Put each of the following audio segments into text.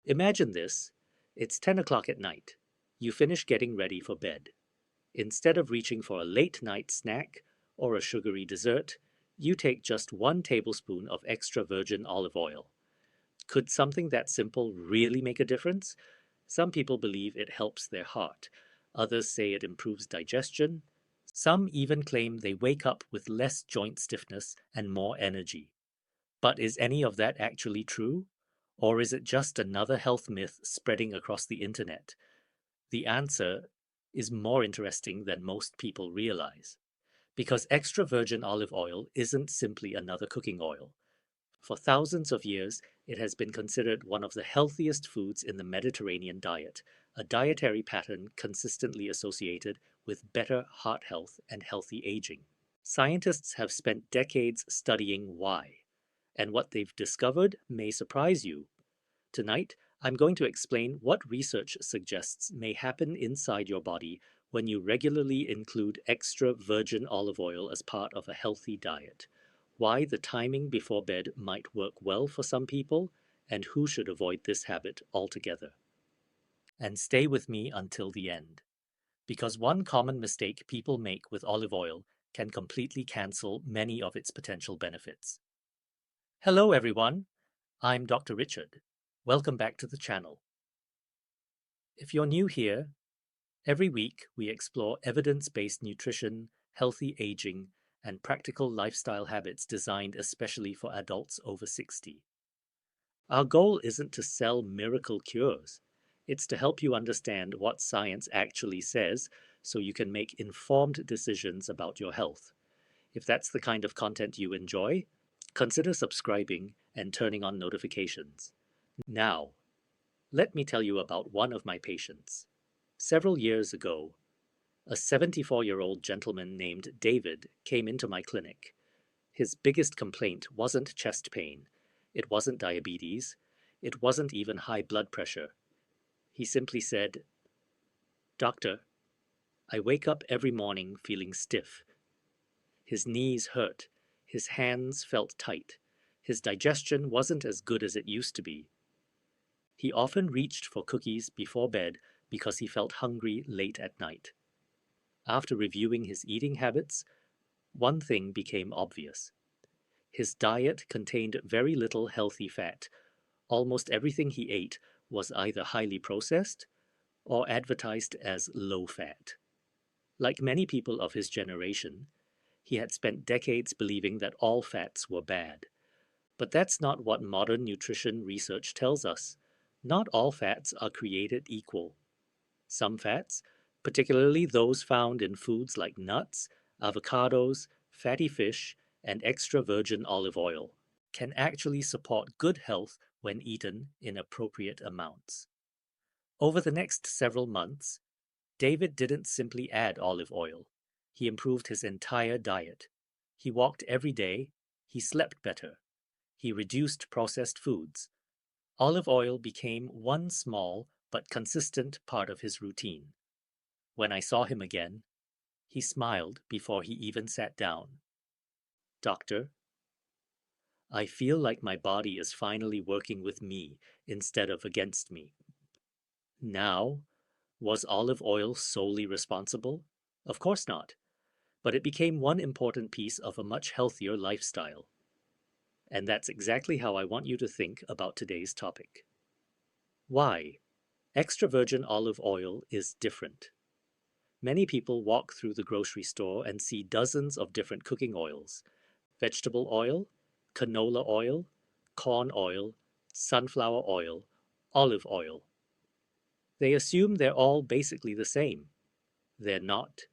Imagine this. It's 10 o'clock at night. You finish getting ready for bed. Instead of reaching for a late night snack or a sugary dessert, you take just 1 tablespoon of extra virgin olive oil. Could something that simple really make a difference? Some people believe it helps their heart. Others say it improves digestion. Some even claim they wake up with less joint stiffness and more energy. But is any of that actually true? Or is it just another health myth spreading across the internet? The answer is more interesting than most people realize. Because extra virgin olive oil isn't simply another cooking oil. For thousands of years, it has been considered one of the healthiest foods in the Mediterranean diet, a dietary pattern consistently associated with better heart health and healthy aging. Scientists have spent decades studying why, and what they've discovered may surprise you. Tonight, I'm going to explain what research suggests may happen inside your body when you regularly include extra virgin olive oil as part of a healthy diet, why the timing before bed might work well for some people, and who should avoid this habit altogether. And stay with me until the end, because one common mistake people make with olive oil can completely cancel many of its potential benefits. Hello everyone, I'm Dr. Richard. Welcome back to the channel. If you're new here, every week we explore evidence-based nutrition, healthy aging, and practical lifestyle habits designed especially for adults over 60. Our goal isn't to sell miracle cures. It's to help you understand what science actually says so you can make informed decisions about your health. If that's the kind of content you enjoy, consider subscribing and turning on notifications. Now, let me tell you about one of my patients. Several years ago, a 74-year-old gentleman named David came into my clinic. His biggest complaint wasn't chest pain, it wasn't diabetes, it wasn't even high blood pressure. He simply said, "Doctor, I wake up every morning feeling stiff. His knees hurt, his hands felt tight, his digestion wasn't as good as it used to be. He often reached for cookies before bed because he felt hungry late at night. After reviewing his eating habits, one thing became obvious. His diet contained very little healthy fat. Almost everything he ate was either highly processed or advertised as low fat. Like many people of his generation, he had spent decades believing that all fats were bad. But that's not what modern nutrition research tells us. Not all fats are created equal. Some fats, particularly those found in foods like nuts, avocados, fatty fish, and extra virgin olive oil, can actually support good health when eaten in appropriate amounts. Over the next several months, David didn't simply add olive oil. He improved his entire diet. He walked every day. He slept better. He reduced processed foods. Olive oil became one small but consistent part of his routine. When I saw him again, he smiled before he even sat down. "Doctor, I feel like my body is finally working with me instead of against me." Now, was olive oil solely responsible? Of course not, but it became one important piece of a much healthier lifestyle. And that's exactly how I want you to think about today's topic. Why? Extra virgin olive oil is different. Many people walk through the grocery store and see dozens of different cooking oils: vegetable oil, canola oil, corn oil, sunflower oil, olive oil. They assume they're all basically the same. They're not.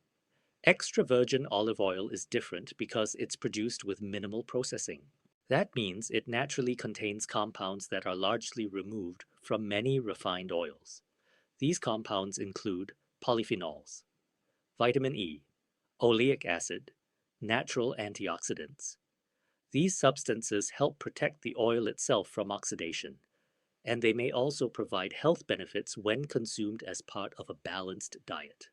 Extra virgin olive oil is different because it's produced with minimal processing. That means it naturally contains compounds that are largely removed from many refined oils. These compounds include polyphenols, vitamin E, oleic acid, natural antioxidants. These substances help protect the oil itself from oxidation, and they may also provide health benefits when consumed as part of a balanced diet.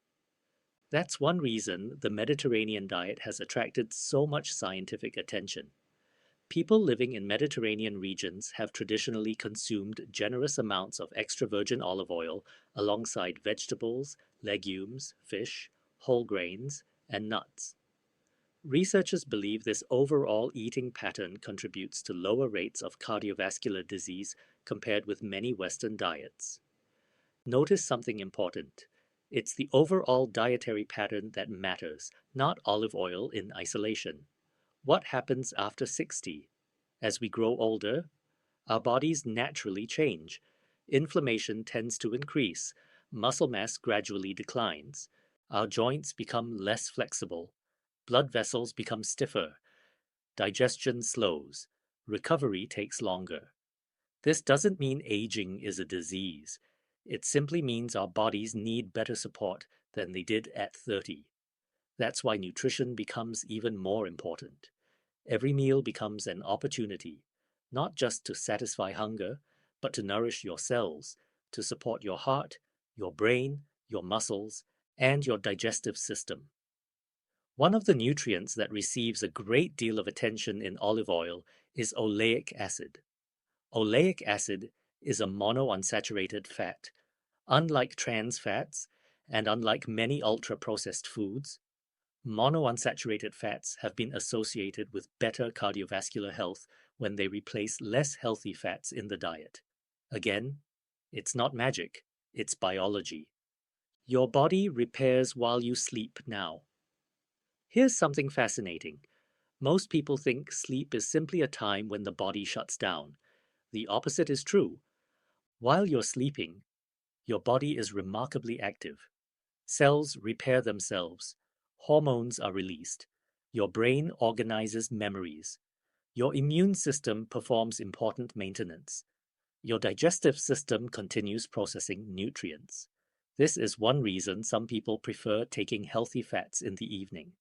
That's one reason the Mediterranean diet has attracted so much scientific attention. People living in Mediterranean regions have traditionally consumed generous amounts of extra virgin olive oil alongside vegetables, legumes, fish, whole grains, and nuts. Researchers believe this overall eating pattern contributes to lower rates of cardiovascular disease compared with many Western diets. Notice something important. It's the overall dietary pattern that matters, not olive oil in isolation. What happens after 60? As we grow older, our bodies naturally change. Inflammation tends to increase, muscle mass gradually declines, our joints become less flexible, blood vessels become stiffer, digestion slows, recovery takes longer. This doesn't mean aging is a disease. It simply means our bodies need better support than they did at 30. That's why nutrition becomes even more important. Every meal becomes an opportunity, not just to satisfy hunger, but to nourish your cells, to support your heart, your brain, your muscles, and your digestive system. One of the nutrients that receives a great deal of attention in olive oil is oleic acid. Oleic acid is a monounsaturated fat. Unlike trans fats, and unlike many ultra-processed foods, monounsaturated fats have been associated with better cardiovascular health when they replace less healthy fats in the diet. Again, it's not magic, it's biology. Your body repairs while you sleep now. Here's something fascinating. Most people think sleep is simply a time when the body shuts down. The opposite is true. While you're sleeping, your body is remarkably active. Cells repair themselves. Hormones are released. Your brain organizes memories. Your immune system performs important maintenance. Your digestive system continues processing nutrients. This is one reason some people prefer taking healthy fats in the evening.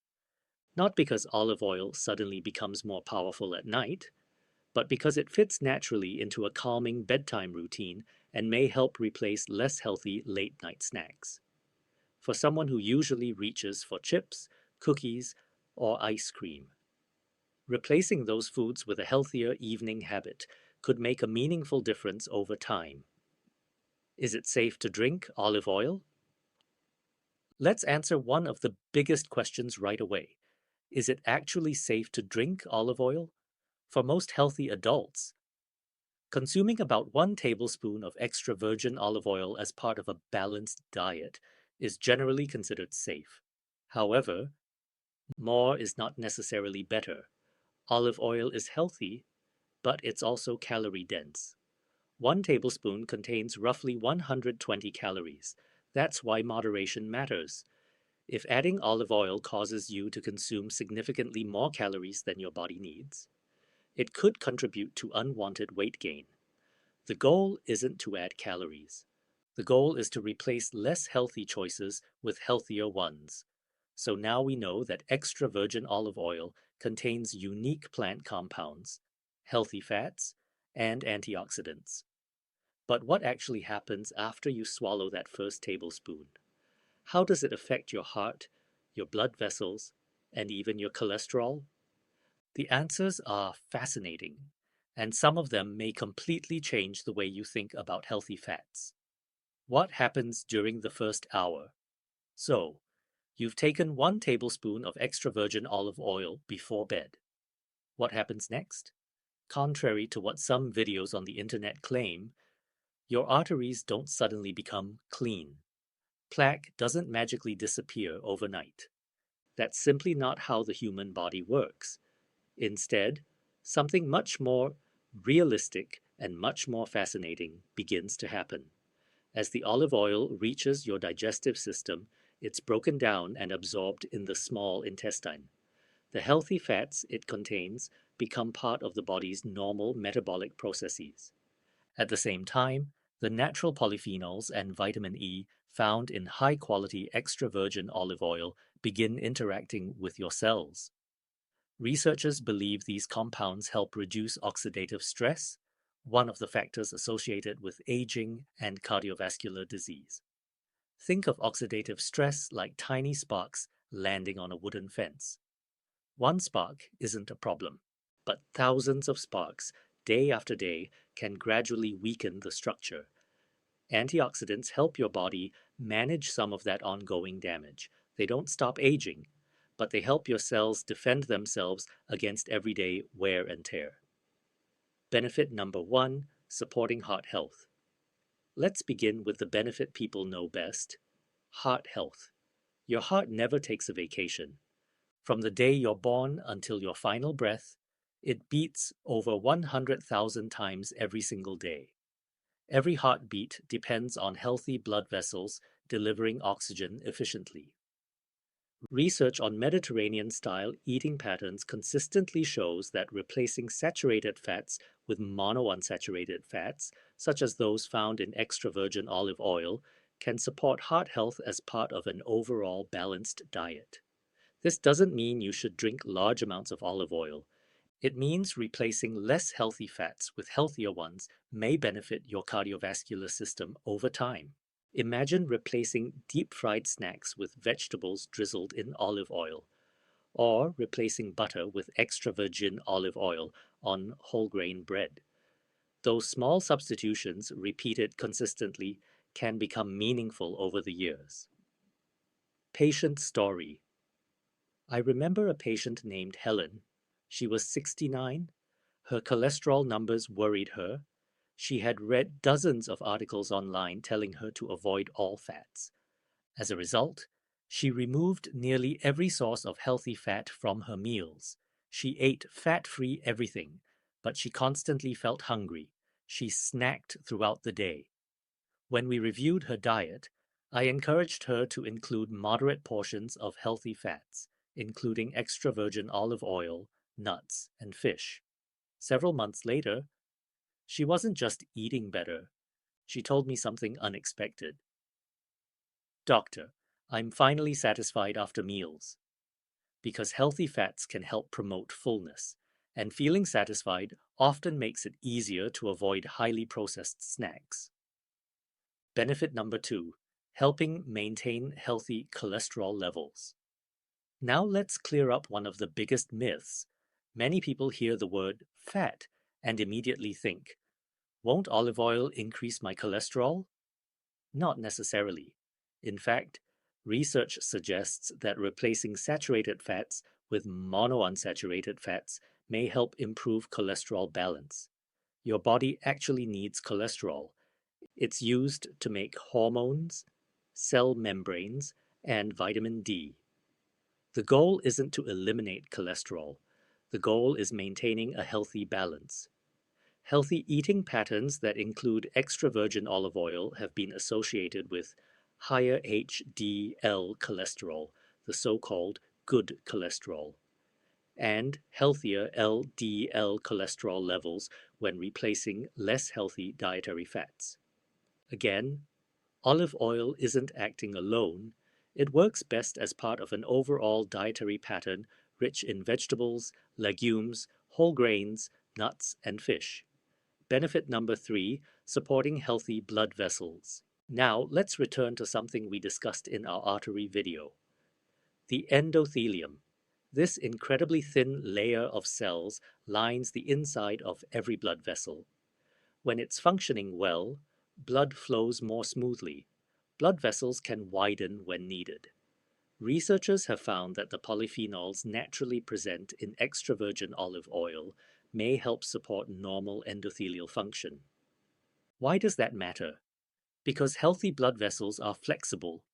Not because olive oil suddenly becomes more powerful at night, but because it fits naturally into a calming bedtime routine and may help replace less healthy late-night snacks. For someone who usually reaches for chips, cookies, or ice cream, replacing those foods with a healthier evening habit could make a meaningful difference over time. Is it safe to drink olive oil? Let's answer one of the biggest questions right away. Is it actually safe to drink olive oil? For most healthy adults, consuming about 1 tablespoon of extra virgin olive oil as part of a balanced diet is generally considered safe. However, more is not necessarily better. Olive oil is healthy, but it's also calorie dense. 1 tablespoon contains roughly 120 calories. That's why moderation matters. If adding olive oil causes you to consume significantly more calories than your body needs, it could contribute to unwanted weight gain. The goal isn't to add calories. The goal is to replace less healthy choices with healthier ones. So now we know that extra virgin olive oil contains unique plant compounds, healthy fats, and antioxidants. But what actually happens after you swallow that first tablespoon? How does it affect your heart, your blood vessels, and even your cholesterol? The answers are fascinating, and some of them may completely change the way you think about healthy fats. What happens during the first hour? So, you've taken 1 tablespoon of extra virgin olive oil before bed. What happens next? Contrary to what some videos on the internet claim, your arteries don't suddenly become clean. Plaque doesn't magically disappear overnight. That's simply not how the human body works. Instead, something much more realistic and much more fascinating begins to happen. As the olive oil reaches your digestive system, it's broken down and absorbed in the small intestine. The healthy fats it contains become part of the body's normal metabolic processes. At the same time, the natural polyphenols and vitamin E found in high-quality extra virgin olive oil begin interacting with your cells. Researchers believe these compounds help reduce oxidative stress, one of the factors associated with aging and cardiovascular disease. Think of oxidative stress like tiny sparks landing on a wooden fence. One spark isn't a problem. but thousands of sparks, day after day, can gradually weaken the structure. Antioxidants help your body manage some of that ongoing damage. They don't stop aging, but they help your cells defend themselves against everyday wear and tear. Benefit number 1, supporting heart health. Let's begin with the benefit people know best: heart health. Your heart never takes a vacation. From the day you're born until your final breath, it beats over 100,000 times every single day. Every heartbeat depends on healthy blood vessels delivering oxygen efficiently. Research on Mediterranean-style eating patterns consistently shows that replacing saturated fats with monounsaturated fats, such as those found in extra virgin olive oil, can support heart health as part of an overall balanced diet. This doesn't mean you should drink large amounts of olive oil. It means replacing less healthy fats with healthier ones may benefit your cardiovascular system over time. Imagine replacing deep-fried snacks with vegetables drizzled in olive oil, or replacing butter with extra virgin olive oil on whole grain bread. Those small substitutions, repeated consistently, can become meaningful over the years. Patient story. I remember a patient named Helen. She was 69. Her cholesterol numbers worried her. She had read dozens of articles online telling her to avoid all fats. As a result, she removed nearly every source of healthy fat from her meals. She ate fat-free everything, but she constantly felt hungry. She snacked throughout the day. When we reviewed her diet, I encouraged her to include moderate portions of healthy fats, including extra virgin olive oil, nuts, and fish. Several months later, she wasn't just eating better. She told me something unexpected. "Doctor, I'm finally satisfied after meals," because healthy fats can help promote fullness, and feeling satisfied often makes it easier to avoid highly processed snacks. Benefit number 2, helping maintain healthy cholesterol levels. Now let's clear up one of the biggest myths. Many people hear the word fat and immediately think, won't olive oil increase my cholesterol? Not necessarily. In fact, research suggests that replacing saturated fats with monounsaturated fats may help improve cholesterol balance. Your body actually needs cholesterol. It's used to make hormones, cell membranes, and vitamin D. The goal isn't to eliminate cholesterol. The goal is maintaining a healthy balance. Healthy eating patterns that include extra virgin olive oil have been associated with higher HDL cholesterol, the so-called good cholesterol, and healthier LDL cholesterol levels when replacing less healthy dietary fats. Again, olive oil isn't acting alone. It works best as part of an overall dietary pattern rich in vegetables, legumes, whole grains, nuts, and fish. Benefit number 3, supporting healthy blood vessels. Now, let's return to something we discussed in our artery video. The endothelium. This incredibly thin layer of cells lines the inside of every blood vessel. When it's functioning well, blood flows more smoothly. Blood vessels can widen when needed. Researchers have found that the polyphenols naturally present in extra virgin olive oil may help support normal endothelial function. Why does that matter? Because healthy blood vessels are flexible.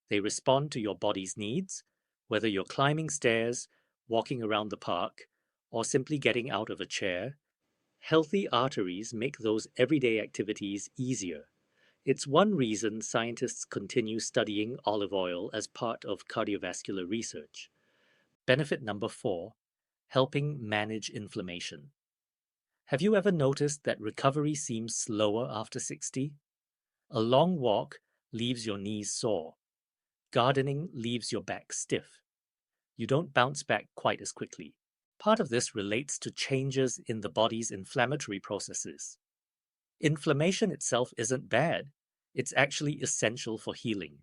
They respond to your body's needs, whether you're climbing stairs, walking around the park, or simply getting out of a chair. Healthy arteries make those everyday activities easier. It's one reason scientists continue studying olive oil as part of cardiovascular research. Benefit number 4, helping manage inflammation. Have you ever noticed that recovery seems slower after 60? A long walk leaves your knees sore. Gardening leaves your back stiff. You don't bounce back quite as quickly. Part of this relates to changes in the body's inflammatory processes. Inflammation itself isn't bad. It's actually essential for healing.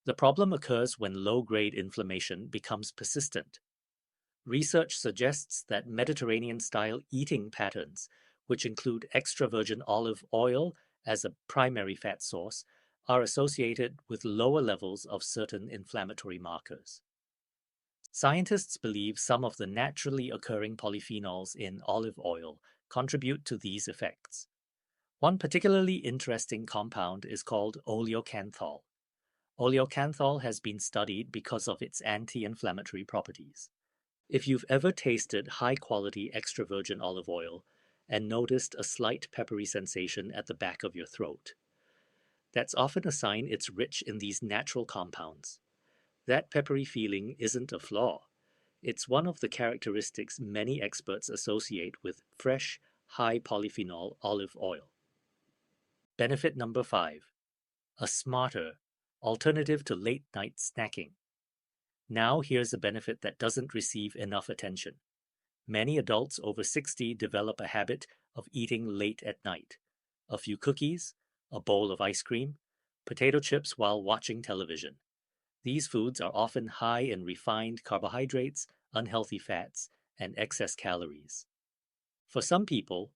The problem occurs when low-grade inflammation becomes persistent. Research suggests that Mediterranean-style eating patterns, which include extra virgin olive oil as a primary fat source, are associated with lower levels of certain inflammatory markers. Scientists believe some of the naturally occurring polyphenols in olive oil contribute to these effects. One particularly interesting compound is called oleocanthal. Oleocanthal has been studied because of its anti-inflammatory properties. If you've ever tasted high-quality extra virgin olive oil and noticed a slight peppery sensation at the back of your throat, that's often a sign it's rich in these natural compounds. That peppery feeling isn't a flaw. It's one of the characteristics many experts associate with fresh, high polyphenol olive oil. Benefit number 5. A smarter alternative to late-night snacking. Now here's a benefit that doesn't receive enough attention. Many adults over 60 develop a habit of eating late at night. A few cookies, a bowl of ice cream, potato chips while watching television. These foods are often high in refined carbohydrates, unhealthy fats, and excess calories. For some people,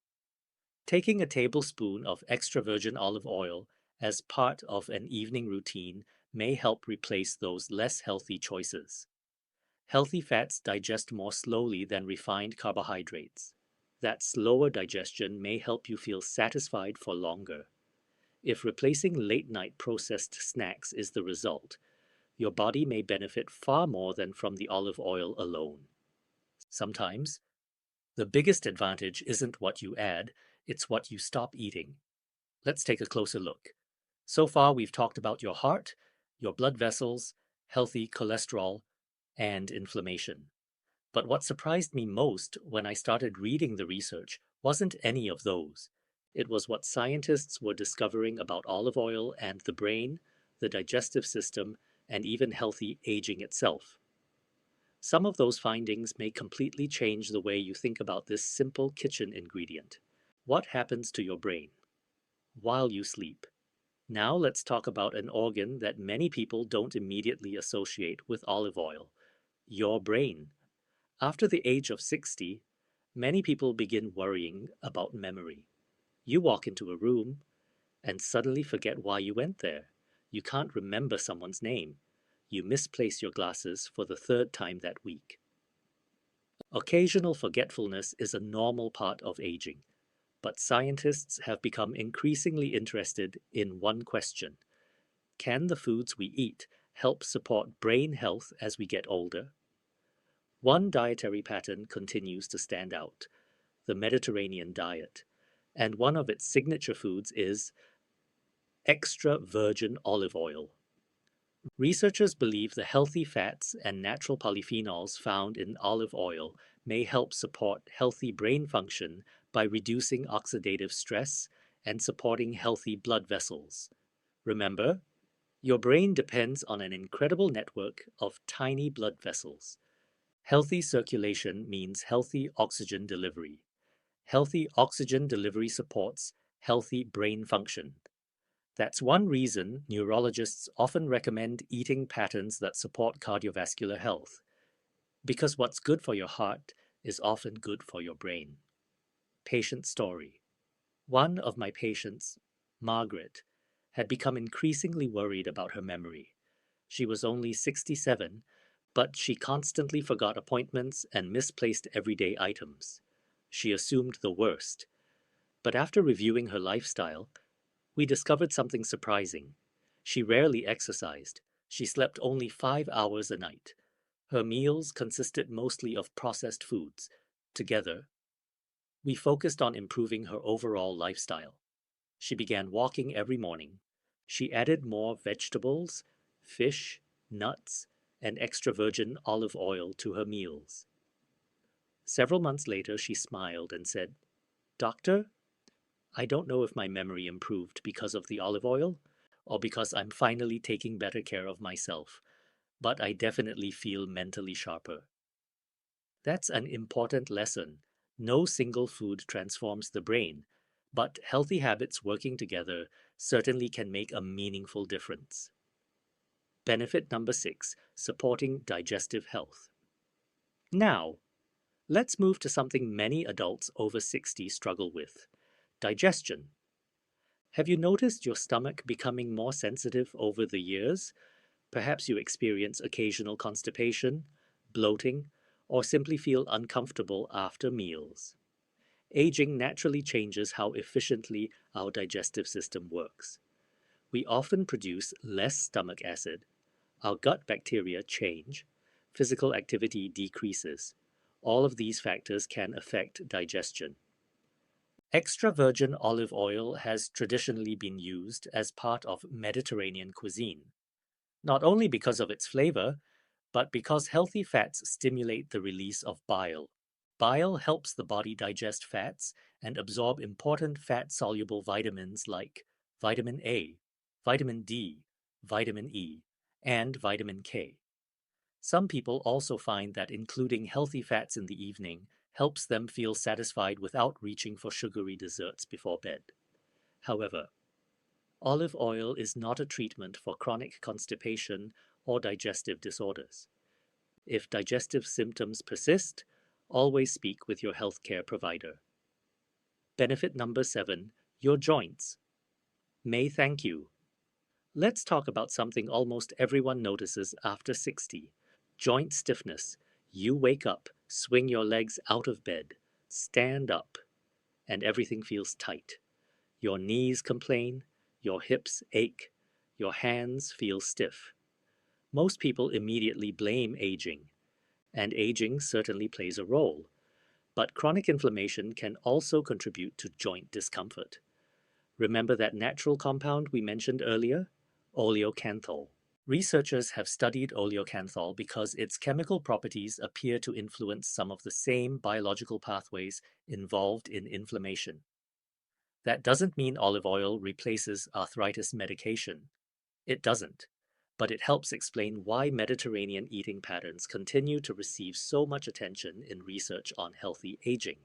taking a tablespoon of extra virgin olive oil as part of an evening routine may help replace those less healthy choices. Healthy fats digest more slowly than refined carbohydrates. That slower digestion may help you feel satisfied for longer. If replacing late-night processed snacks is the result, your body may benefit far more than from the olive oil alone. Sometimes, the biggest advantage isn't what you add, it's what you stop eating. Let's take a closer look. So far, we've talked about your heart, your blood vessels, healthy cholesterol, and inflammation. But what surprised me most when I started reading the research wasn't any of those. It was what scientists were discovering about olive oil and the brain, the digestive system, and even healthy aging itself. Some of those findings may completely change the way you think about this simple kitchen ingredient. What happens to your brain while you sleep? Now let's talk about an organ that many people don't immediately associate with olive oil: your brain. After the age of 60, many people begin worrying about memory. You walk into a room and suddenly forget why you went there. You can't remember someone's name. You misplace your glasses for the third time that week. Occasional forgetfulness is a normal part of aging, but scientists have become increasingly interested in one question: can the foods we eat help support brain health as we get older? One dietary pattern continues to stand out: the Mediterranean diet, and one of its signature foods is extra virgin olive oil. Researchers believe the healthy fats and natural polyphenols found in olive oil may help support healthy brain function by reducing oxidative stress and supporting healthy blood vessels. Remember, your brain depends on an incredible network of tiny blood vessels. Healthy circulation means healthy oxygen delivery. Healthy oxygen delivery supports healthy brain function. That's one reason neurologists often recommend eating patterns that support cardiovascular health, because what's good for your heart is often good for your brain. Patient story. One of my patients, Margaret, had become increasingly worried about her memory. She was only 67, but she constantly forgot appointments and misplaced everyday items. She assumed the worst. But after reviewing her lifestyle, we discovered something surprising. She rarely exercised. She slept only 5 hours a night. Her meals consisted mostly of processed foods. Together, we focused on improving her overall lifestyle. She began walking every morning. She added more vegetables, fish, nuts, and extra virgin olive oil to her meals. Several months later, she smiled and said, "Doctor, I don't know if my memory improved because of the olive oil or because I'm finally taking better care of myself, but I definitely feel mentally sharper." That's an important lesson. No single food transforms the brain, but healthy habits working together certainly can make a meaningful difference. Benefit number 6: supporting digestive health. Now, Let's move to something many adults over 60 struggle with: digestion. Have you noticed your stomach becoming more sensitive over the years? Perhaps you experience occasional constipation, bloating, or simply feel uncomfortable after meals. Aging naturally changes how efficiently our digestive system works. We often produce less stomach acid, our gut bacteria change, physical activity decreases. All of these factors can affect digestion. Extra virgin olive oil has traditionally been used as part of Mediterranean cuisine, not only because of its flavor, but because healthy fats stimulate the release of bile. Bile helps the body digest fats and absorb important fat-soluble vitamins like vitamin A, vitamin D, vitamin E, and vitamin K. Some people also find that including healthy fats in the evening helps them feel satisfied without reaching for sugary desserts before bed. However, olive oil is not a treatment for chronic constipation or digestive disorders. If digestive symptoms persist, always speak with your healthcare provider. Benefit number 7, your joints may thank you. Let's talk about something almost everyone notices after 60: joint stiffness. You wake up, swing your legs out of bed, stand up, and everything feels tight. Your knees complain, your hips ache, your hands feel stiff. Most people immediately blame aging, and aging certainly plays a role. But chronic inflammation can also contribute to joint discomfort. Remember that natural compound we mentioned earlier? Oleocanthal. Researchers have studied oleocanthal because its chemical properties appear to influence some of the same biological pathways involved in inflammation. That doesn't mean olive oil replaces arthritis medication. It doesn't. But it helps explain why Mediterranean eating patterns continue to receive so much attention in research on healthy aging.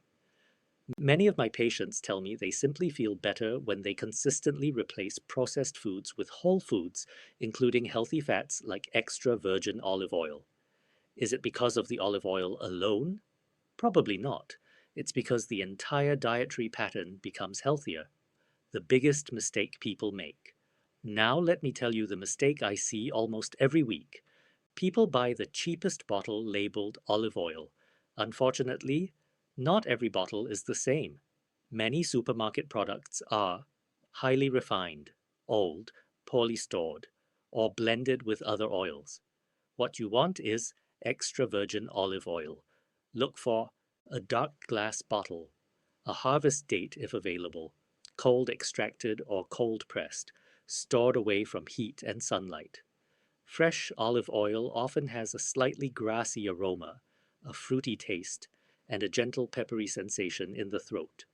Many of my patients tell me they simply feel better when they consistently replace processed foods with whole foods, including healthy fats like extra virgin olive oil. Is it because of the olive oil alone? Probably not. It's because the entire dietary pattern becomes healthier. The biggest mistake people make. Now let me tell you the mistake I see almost every week. People buy the cheapest bottle labeled olive oil. Unfortunately, not every bottle is the same. Many supermarket products are highly refined, old, poorly stored, or blended with other oils. What you want is extra virgin olive oil. Look for a dark glass bottle, a harvest date if available, cold extracted or cold pressed, stored away from heat and sunlight. Fresh olive oil often has a slightly grassy aroma, a fruity taste, and a gentle peppery sensation in the throat.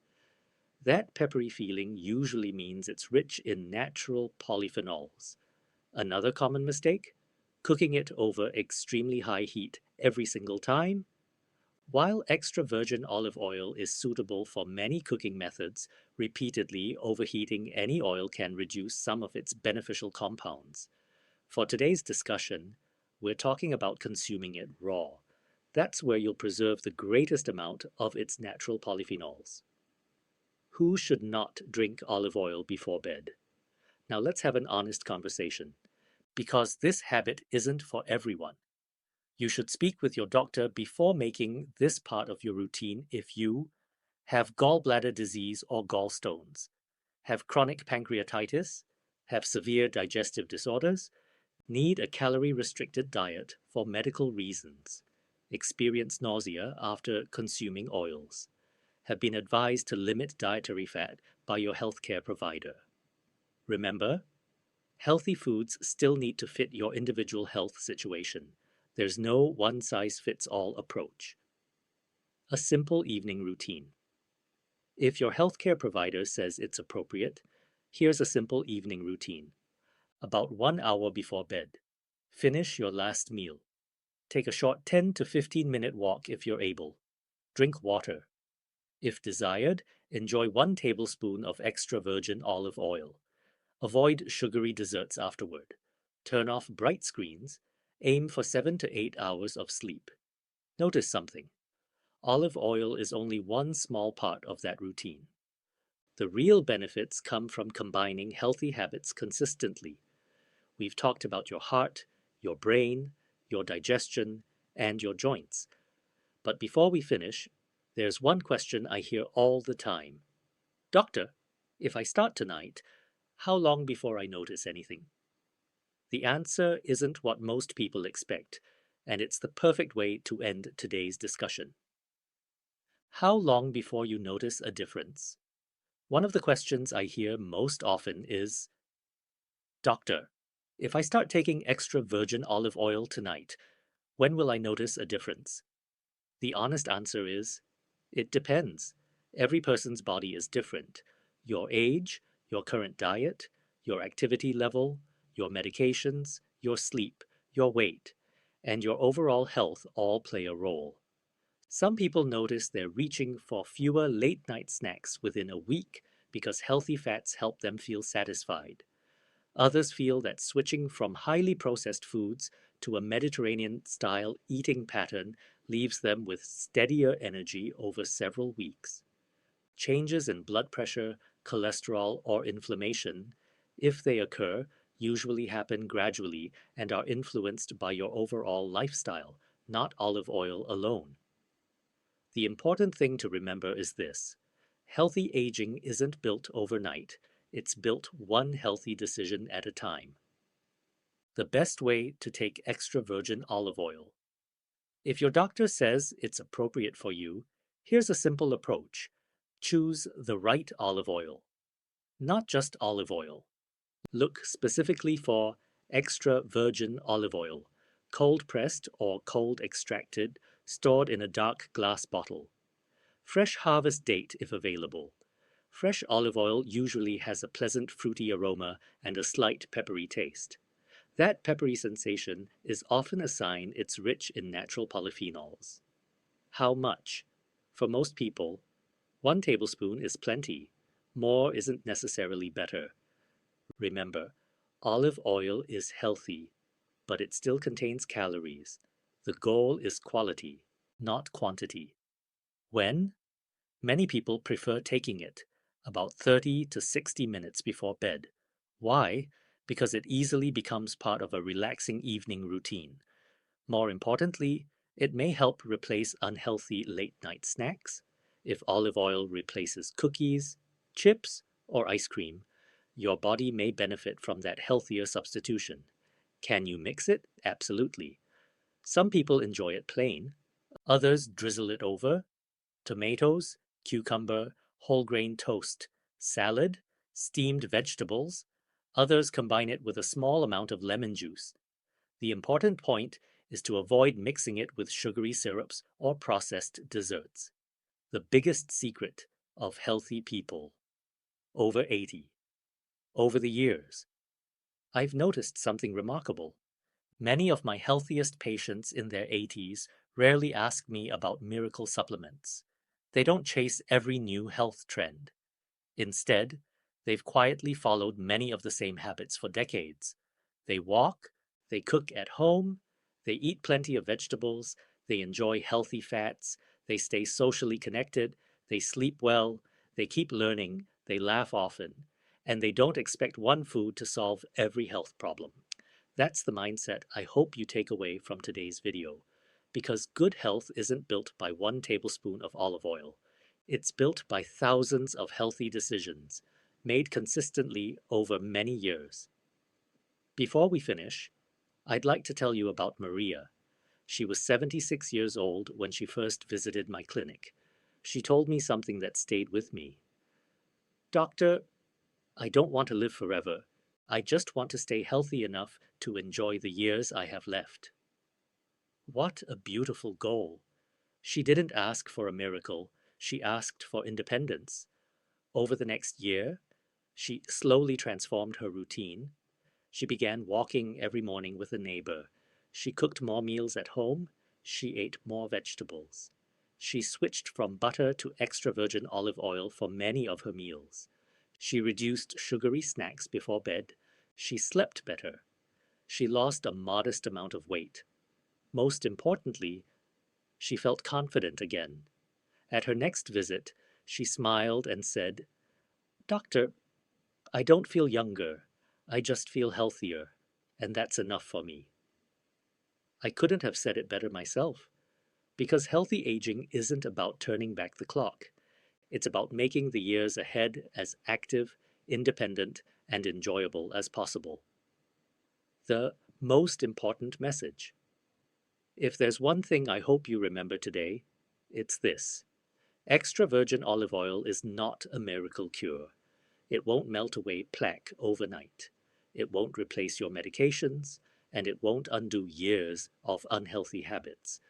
That peppery feeling usually means it's rich in natural polyphenols. Another common mistake? Cooking it over extremely high heat every single time. While extra virgin olive oil is suitable for many cooking methods, repeatedly overheating any oil can reduce some of its beneficial compounds. For today's discussion, we're talking about consuming it raw. That's where you'll preserve the greatest amount of its natural polyphenols. Who should not drink olive oil before bed? Now let's have an honest conversation, because this habit isn't for everyone. You should speak with your doctor before making this part of your routine if you have gallbladder disease or gallstones, have chronic pancreatitis, have severe digestive disorders, need a calorie-restricted diet for medical reasons, experience nausea after consuming oils, have been advised to limit dietary fat by your healthcare provider. Remember, healthy foods still need to fit your individual health situation. There's no one-size-fits-all approach. A simple evening routine. If your healthcare provider says it's appropriate, here's a simple evening routine. About 1 hour before bed, finish your last meal. Take a short 10 to 15-minute walk if you're able. Drink water. If desired, enjoy 1 tablespoon of extra virgin olive oil. Avoid sugary desserts afterward. Turn off bright screens. Aim for 7 to 8 hours of sleep. Notice something. Olive oil is only one small part of that routine. The real benefits come from combining healthy habits consistently. We've talked about your heart, your brain, your digestion, and your joints. But before we finish, there's one question I hear all the time. Doctor, if I start tonight, how long before I notice anything? The answer isn't what most people expect, and it's the perfect way to end today's discussion. How long before you notice a difference? One of the questions I hear most often is, Doctor, if I start taking extra virgin olive oil tonight, when will I notice a difference? The honest answer is, it depends. Every person's body is different. Your age, your current diet, your activity level, your medications, your sleep, your weight, and your overall health all play a role. Some people notice they're reaching for fewer late-night snacks within a week because healthy fats help them feel satisfied. Others feel that switching from highly processed foods to a Mediterranean-style eating pattern leaves them with steadier energy over several weeks. Changes in blood pressure, cholesterol, or inflammation, if they occur, usually happen gradually and are influenced by your overall lifestyle, not olive oil alone. The important thing to remember is this: healthy aging isn't built overnight, it's built one healthy decision at a time. The best way to take extra virgin olive oil. If your doctor says it's appropriate for you, here's a simple approach. Choose the right olive oil, not just olive oil. Look specifically for extra virgin olive oil, cold pressed or cold extracted, stored in a dark glass bottle. Fresh harvest date if available. Fresh olive oil usually has a pleasant fruity aroma and a slight peppery taste. That peppery sensation is often a sign it's rich in natural polyphenols. How much? For most people, 1 tablespoon is plenty. More isn't necessarily better. Remember, olive oil is healthy, but it still contains calories. The goal is quality, not quantity. When? Many people prefer taking it about 30 to 60 minutes before bed. Why? Because it easily becomes part of a relaxing evening routine. More importantly, it may help replace unhealthy late-night snacks. If olive oil replaces cookies, chips, or ice cream, your body may benefit from that healthier substitution. Can you mix it? Absolutely. Some people enjoy it plain. Others drizzle it over tomatoes, cucumber, whole grain toast, salad, steamed vegetables. Others combine it with a small amount of lemon juice. The important point is to avoid mixing it with sugary syrups or processed desserts. The biggest secret of healthy people. Over 80. Over the years, I've noticed something remarkable. Many of my healthiest patients in their 80s rarely ask me about miracle supplements. They don't chase every new health trend. Instead, they've quietly followed many of the same habits for decades. They walk, they cook at home, they eat plenty of vegetables, they enjoy healthy fats, they stay socially connected, they sleep well, they keep learning, they laugh often, and they don't expect one food to solve every health problem. That's the mindset I hope you take away from today's video, because good health isn't built by 1 tablespoon of olive oil. It's built by thousands of healthy decisions, made consistently over many years. Before we finish, I'd like to tell you about Maria. She was 76 years old when she first visited my clinic. She told me something that stayed with me. Doctor, I don't want to live forever. I just want to stay healthy enough to enjoy the years I have left. What a beautiful goal. She didn't ask for a miracle. She asked for independence. Over the next year, she slowly transformed her routine. She began walking every morning with a neighbor. She cooked more meals at home. She ate more vegetables. She switched from butter to extra virgin olive oil for many of her meals. She reduced sugary snacks before bed. She slept better. She lost a modest amount of weight. Most importantly, she felt confident again. At her next visit, she smiled and said, "Doctor, I don't feel younger. I just feel healthier, and that's enough for me." I couldn't have said it better myself, because healthy aging isn't about turning back the clock. It's about making the years ahead as active, independent, and enjoyable as possible. The most important message. If there's one thing I hope you remember today, it's this. Extra virgin olive oil is not a miracle cure. It won't melt away plaque overnight. It won't replace your medications, and it won't undo years of unhealthy habits.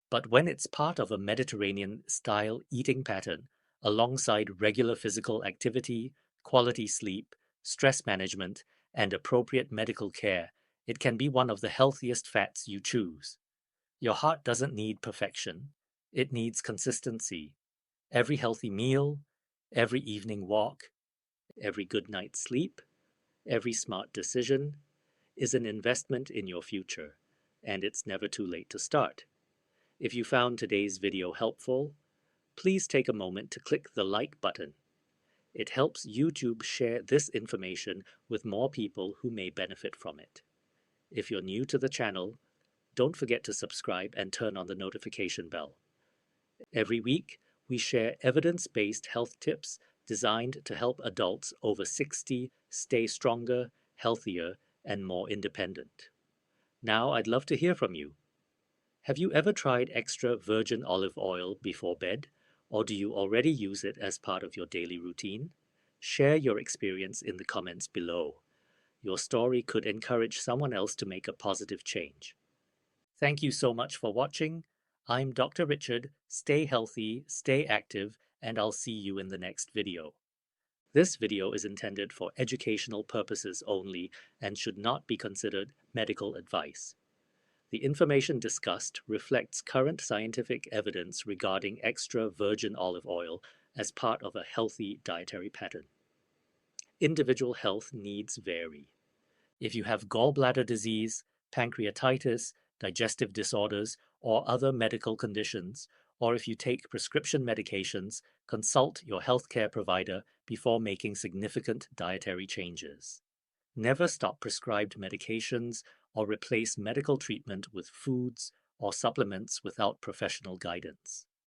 But when it's part of a Mediterranean-style eating pattern, alongside regular physical activity, quality sleep, stress management, and appropriate medical care, it can be one of the healthiest fats you choose. Your heart doesn't need perfection. It needs consistency. Every healthy meal, every evening walk, every good night's sleep, every smart decision is an investment in your future, and it's never too late to start. If you found today's video helpful, please take a moment to click the like button. It helps YouTube share this information with more people who may benefit from it. If you're new to the channel, don't forget to subscribe and turn on the notification bell. Every week, we share evidence-based health tips designed to help adults over 60 stay stronger, healthier, and more independent. Now, I'd love to hear from you. Have you ever tried extra virgin olive oil before bed, or do you already use it as part of your daily routine? Share your experience in the comments below. Your story could encourage someone else to make a positive change. Thank you so much for watching. I'm Dr. Richard. Stay healthy, stay active, and I'll see you in the next video. This video is intended for educational purposes only and should not be considered medical advice. The information discussed reflects current scientific evidence regarding extra virgin olive oil as part of a healthy dietary pattern. Individual health needs vary. If you have gallbladder disease, pancreatitis, digestive disorders, or other medical conditions, or if you take prescription medications, consult your healthcare provider before making significant dietary changes. Never stop prescribed medications or replace medical treatment with foods or supplements without professional guidance.